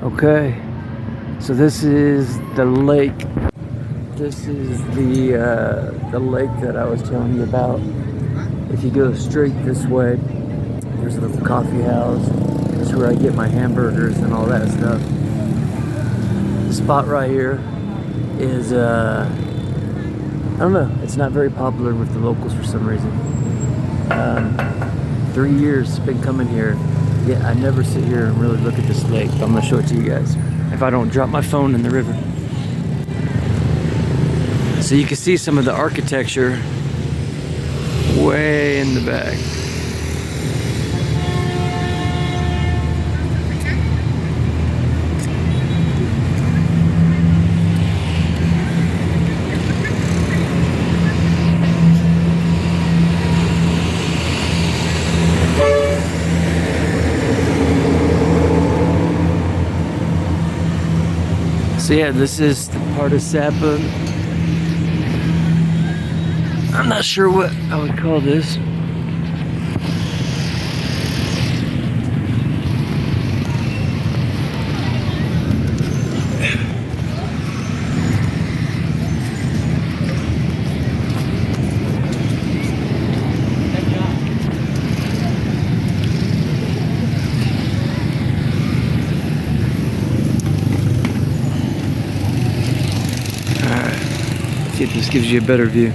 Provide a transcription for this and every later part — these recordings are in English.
Okay, so this is the lake. This is the lake that I was telling you about. If you go straight this way, there's a little coffee house. That's where I get my hamburgers and all that stuff. The spot right here is I don't know. It's not very popular with the locals for some reason. 3 years been coming here. Yeah, I never sit here and really look at this lake. But I'm gonna show it to you guys if I don't drop my phone in the river. So you can see some of the architecture way in the back. So yeah, this is the part of Sapa. I'm not sure what I would call this. See if this gives you a better view.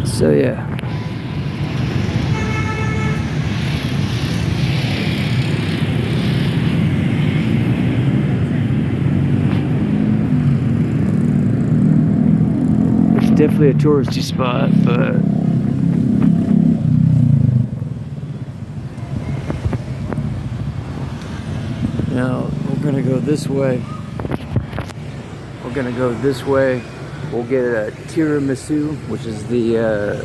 So yeah. It's definitely a touristy spot, but now we're gonna go this way. We're gonna go this way. We'll get a tiramisu, which is the a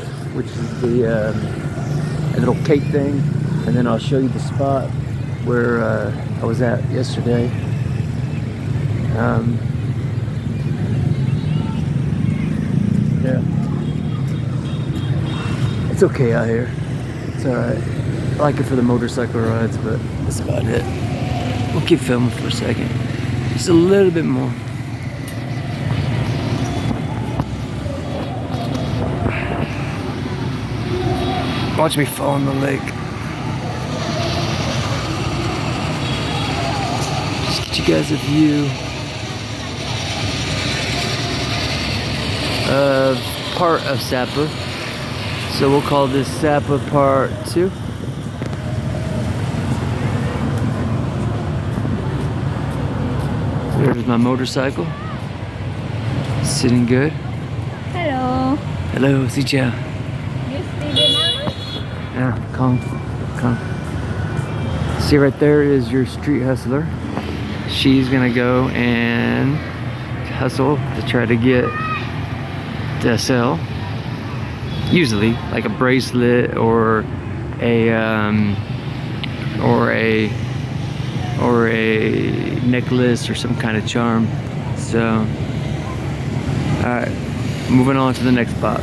little cake thing, and then I'll show you the spot where I was at yesterday. Yeah, it's okay out here. It's all right. I like it for the motorcycle rides, but that's about it. We'll keep filming for a second. Just a little bit more. Watch me fall in the lake. Just get you guys a view of part of Sapa. So we'll call this Sapa Part 2. There's my motorcycle. Sitting good. Hello. Hello, xin chào. You speak Vietnam? Yeah, come. See right there is your street hustler. She's gonna go and hustle to try to get to sell. Usually, like a bracelet or a necklace or some kind of charm. So, all right, moving on to the next spot.